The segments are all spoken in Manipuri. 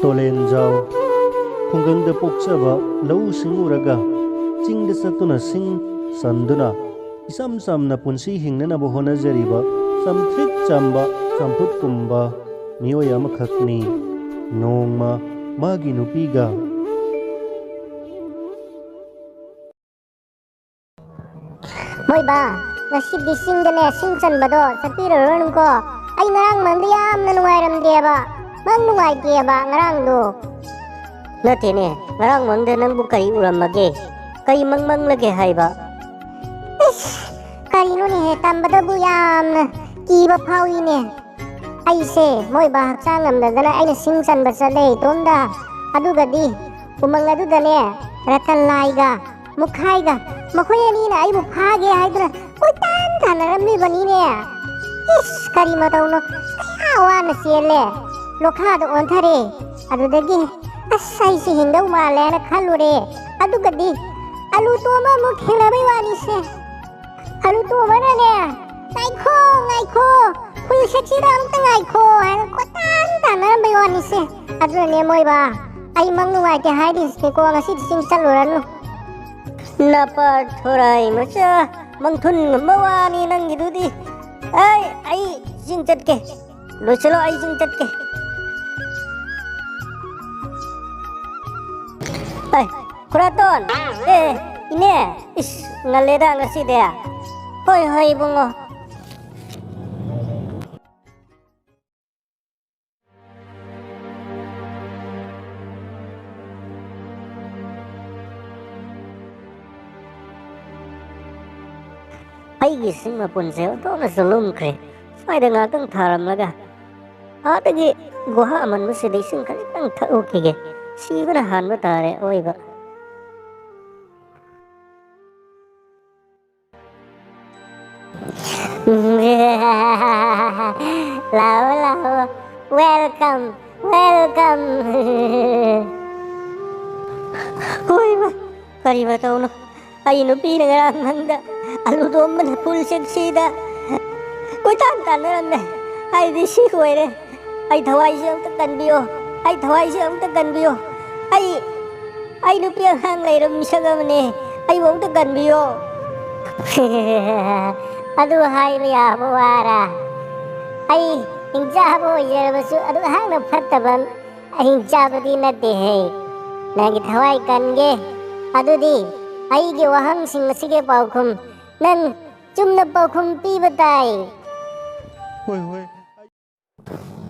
Tolenjau khungangda pokchaba lau singuraga chingda satuna sing sanduna isam samna punsi hingnanaba honajariba samthrik chamba champut kumba miyoy amakhakni nongma magi nupiga Moy ba ngasi singdane sing chanbado sapirorun ko ay ngarang mangdi yamna nungairamdeba mang nungaiteba ngarang do Natine ngarang mangda nangbu kari uramage kari mangmang lage haiba karino ni he tambadabu yamna kiba phawine aise moy ba hakchang amdadana aina sing chanba chale tomda adugadi umang adudane ratan laiga mukhaiga makoyani na ai mukhage haidra koitan thanarami banine is kari matauno awana sele lokhada onthare adudagi asai si hingdau male na khalure adugadi alu toma mukhina bai wani se alu toma na ne ngaiko kul sechira amta ngaiko han kotan thanarami wani se adune moi ba ai mangnu ai ke haidis ke ko ngasi sing chaluran Napa thorai macha mangthun mawani nangidudi ai jing chatke lo chalo ai jing chatke ai kuraton ine is ngaleda ngasi dea hoi bungo Aigi singma punse to na sulum kre saida nga tang tharam laga atagi goha aman mu sidai sing kali tang tha okige sibara han ba tare oiba lao welcome oiba kari ba tau no ai no pi na nganda alu dom man full seksida koi tan ne ai di si koi re ai thawai se am kan bio ai nu pi hang lai ram sagam ne ai wong ta kan bio adu hai ya bawara ai inja bo yer basu adu hang na phattaban ai inja badi na de he nagi thawai kan ge adu di ai ge wahang sing sige paukhum nan chumna paukhum pi batai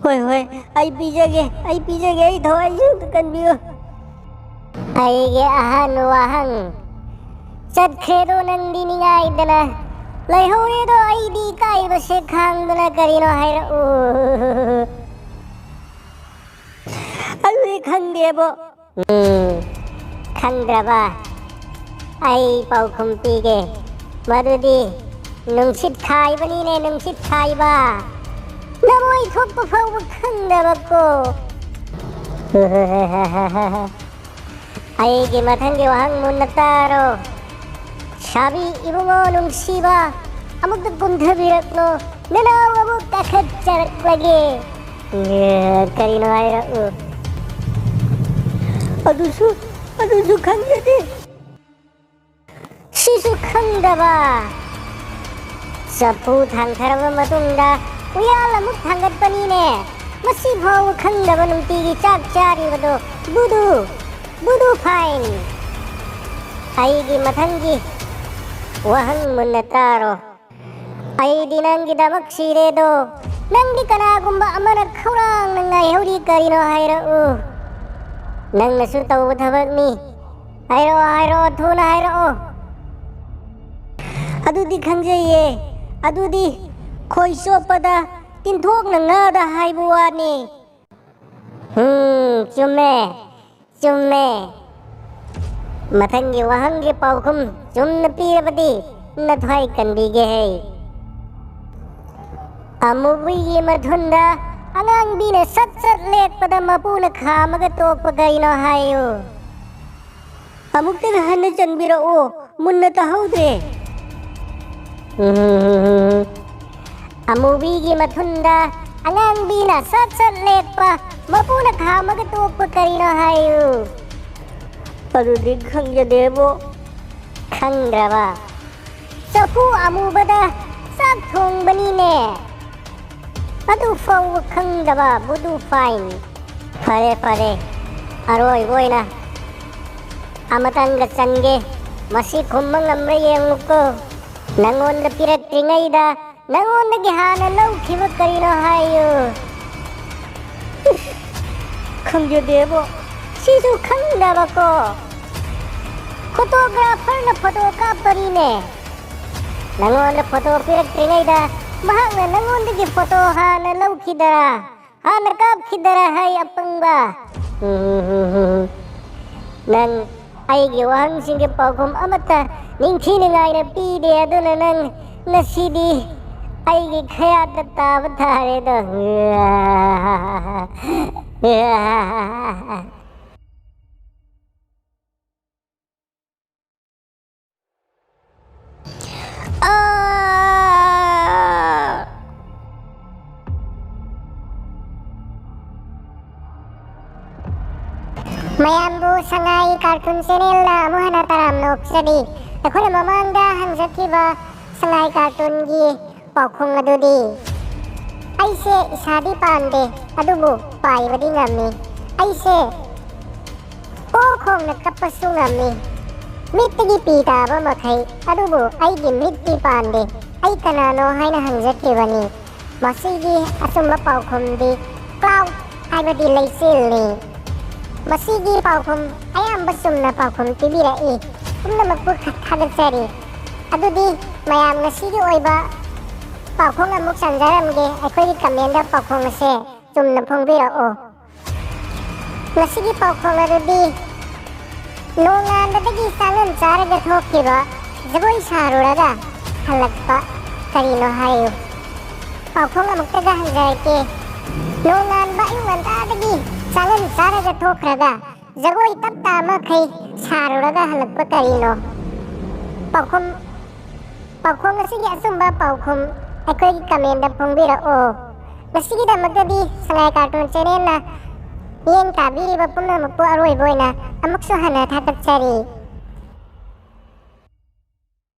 hoi ai pijage ai thawai jung kan bio ai ge ahan wahang chat khero nan dini ngai dana lai hore do ai di kai ba se khang dana karino haira ai khang de bo khang draba ai paukhum pi ge Madudi nungsit khai bani ne nungsit khai ba namoi thoppa phau khang da bako ai ge mathang ge wahang munataro sabi ibungo nungsiba amuk da gundha birakno nana abu takhat charak lage karino aira adusu khang de Sisu khangdaba sapu thangtharaba matungda uyala muk thangat pani ne masi bhau khangdaba numti gi chak chari bado budu fine ai gi mathangi wahang munataro ai dinangi damak sire do nangi kana gumba amana khaurang nangai hori karino haira nang nasu taw thabak ni hairo thuna hairo adudi khangjaye adudi khoi sopada tinthok na nga da haibu wani chumme mathangi wahangi paukhum chumna pirabadi na thai kandige he amubi gi mathunda angang bina sat lek pada mapuna khamaga tokpa gaino hayo amukta hanna chanbira munna tahaudre amubi gi mathunda ꯑꯉꯥꯡꯕꯤꯅ ꯁꯠ ꯁꯠ ꯂꯦꯞꯄ ꯃꯄꯨꯅ ꯈꯥꯝꯃꯒ ꯇꯣꯛꯄ ꯀꯔꯤꯅꯣ ꯍꯥꯏꯌꯨ ꯑꯗꯨꯗꯤ ꯈꯪꯖꯗꯦꯕꯣ ꯈꯪꯗ꯭ꯔꯕ ꯆꯐꯨ ꯑꯃꯨꯕꯗ ꯆꯥꯛ ꯊꯣꯡꯕꯅꯤꯅꯦ ꯑꯗꯨ ꯐꯥꯎꯕ ꯈꯪꯗꯕ ꯕꯨꯗꯨ ꯐꯥꯏꯟ ꯐꯔꯦ ꯐꯔꯦ ꯑꯔꯣꯏꯕ ꯑꯣꯏꯅ ꯑꯃꯇꯪꯒ ꯆꯟꯒꯦ ꯃꯁꯤ ꯈꯨꯝꯕ ꯉꯝꯕ꯭ꯔꯥ ꯌꯦꯡꯉꯨꯀꯣ ꯅꯪꯉꯣꯟꯗ ꯄꯤꯔꯛꯇ꯭ꯔꯤꯉꯩꯗ ꯅꯪꯉꯣꯟꯗꯒꯤ ꯍꯥꯟꯅ ꯂꯧꯈꯤꯕ ꯀꯔꯤꯅꯣ ꯍꯥꯏꯌꯨ ꯈꯪꯖꯗꯦꯕꯣ ꯁꯤꯁꯨ ꯈꯪꯗꯕꯀꯣ ꯐꯣꯇꯣꯒ꯭ꯔꯥꯐꯔꯅ ꯐꯣꯇꯣ ꯀꯥꯞꯄꯅꯤꯅꯦ ꯅꯪꯉꯣꯟꯗ ꯐꯣꯇꯣ ꯄꯤꯔꯛꯇ꯭ꯔꯤꯉꯩꯗ ꯃꯍꯥꯛꯅ ꯅꯪꯉꯣꯟꯗꯒꯤ ꯐꯣꯇꯣ ꯍꯥꯟꯅ ꯂꯧꯈꯤꯗꯔꯥ ꯍꯥꯟꯅ ꯀꯥꯞꯈꯤꯗꯔꯥ ꯍꯥꯏ ꯑꯄꯪꯕ ꯅꯪ ꯑꯩꯒꯤ ꯋꯥꯍꯪꯁꯤꯡꯒꯤ ꯄꯥꯎꯈꯨꯝ ꯑꯃꯠꯇ ꯅꯤꯡꯊꯤꯅꯤꯡꯉꯥꯏꯅ ꯄꯤꯗꯦ ꯑꯗꯨꯅ ꯅꯪ ꯉꯁꯤꯗꯤ ꯑꯩꯒꯤ ꯈꯌꯥꯠꯇ ꯇꯥꯕ ꯇꯥꯔꯦꯗꯣ ꯃꯌꯥꯝꯕꯨ ꯁꯉꯥꯏ ꯀꯥꯔꯇꯨꯟ ꯆꯦꯅꯦꯜꯗ ꯑꯃꯨꯛ ꯍꯟꯅ ꯇꯔꯥꯝꯅ ꯑꯣꯛꯆꯔꯤ ꯑꯩꯈꯣꯏꯅ ꯃꯃꯥꯡꯗ ꯍꯪꯖꯈꯤꯕ ꯁꯉꯥꯏ ꯀꯥꯔꯇꯨꯟꯒꯤ ꯄꯥꯎꯈꯨꯝ ꯑꯗꯨꯗꯤ ꯑꯩꯁꯦ ꯏꯁꯥꯗꯤ ꯄꯥꯟꯗꯦ ꯑꯗꯨꯕꯨ ꯄꯥꯏꯕꯗꯤ ꯉꯝꯃꯤ ꯑꯩꯁꯦ ꯈꯣꯡꯅ ꯀꯞꯄꯁꯨ ꯉꯝꯃꯤ ꯃꯤꯠꯇꯒꯤ ꯄꯤ ꯇꯥꯕ ꯃꯈꯩ ꯑꯗꯨꯕꯨ ꯑꯩꯒꯤ ꯃꯤꯠꯇꯤ ꯄꯥꯟꯗꯦ ꯑꯩ ꯀꯅꯥꯅꯣ ꯍꯥꯏꯅ ꯍꯪꯖꯈꯤꯕꯅꯤ ꯃꯁꯤꯒꯤ ꯑꯆꯨꯝꯕ ꯄꯥꯎꯈꯨꯝꯗꯤ ꯀ꯭ꯂꯥꯎꯗ ꯍꯥꯏꯕꯗꯤ ꯂꯩꯆꯤꯜꯅꯤ ꯃꯁꯤꯒꯤ ꯄꯥꯎꯈꯨꯝ ꯑꯌꯥꯝꯕ ꯆꯨꯝꯅ ꯄꯥꯎꯈꯨꯝ ꯄꯤꯕꯤꯔꯛꯏ ꯄꯨꯝꯅꯃꯛꯄꯨ ꯊꯥꯒꯠꯆꯔꯤ ꯑꯗꯨꯗꯤ ꯃꯌꯥꯝ ꯉꯁꯤꯒꯤ ꯑꯣꯏꯕ ꯄꯥꯎꯈꯨꯝ ꯑꯃꯨꯛ ꯆꯟꯖꯔꯝꯒꯦ ꯑꯩꯈꯣꯏꯒꯤ ꯀꯃꯦꯟꯗ ꯄꯥꯎꯈꯨꯝ ꯑꯁꯦ ꯆꯨꯝꯅ ꯐꯣꯡꯕꯤꯔꯛꯑꯣ ꯉꯁꯤꯒꯤ ꯄꯥꯎꯈꯨꯝ ꯑꯗꯨꯗꯤ ꯅꯣꯡꯉꯥꯟꯕꯗꯒꯤ ꯆꯥꯡꯉꯟ ꯆꯥꯔꯒ ꯊꯣꯛꯈꯤꯕ ꯖꯒꯣꯏ ꯁꯥꯔꯨꯔꯒ ꯍꯜꯂꯛꯄ ꯀꯔꯤꯅꯣ ꯍꯥꯏꯌꯨ ꯄꯥꯎꯈꯨꯝ ꯑꯃꯨꯛꯇꯒ ꯍꯪꯖꯔꯛꯀꯦ ꯅꯣꯡꯉꯥꯟꯕ ꯑꯌꯨꯛ ꯉꯟꯇꯥꯗꯒꯤ ꯆꯥꯡꯉꯟ ꯆꯥꯔꯒ ꯊꯣꯛꯈ꯭ꯔꯒ ꯖꯒꯣꯏ ꯇꯞꯇꯥ ꯃꯈꯩ ꯁꯥꯔꯨꯔꯒ ꯍꯜꯂꯛꯄ ꯀꯔꯤꯅꯣ ꯄꯥꯎꯈꯨꯝ ꯑꯁꯤꯒꯤ ꯑꯆꯨꯝꯕ ꯄꯥꯎꯈꯨꯝ ꯑꯩꯈꯣꯏꯒꯤ ꯀꯃꯦꯟꯗ ꯐꯣꯡꯕꯤꯔꯛꯑꯣ ꯉꯁꯤꯒꯤꯗꯃꯛꯇꯗꯤ ꯁꯉꯥꯏ ꯀꯥꯔꯇꯨꯟ ꯆꯦꯅꯦꯜꯅ ꯌꯦꯡ ꯇꯥꯕꯤꯔꯤꯕ ꯄꯨꯝꯅꯃꯛꯄꯨ ꯑꯔꯣꯏꯕ ꯑꯣꯏꯅ ꯑꯃꯨꯛꯁꯨ ꯍꯟꯅ ꯊꯥꯒꯠꯆꯔꯤ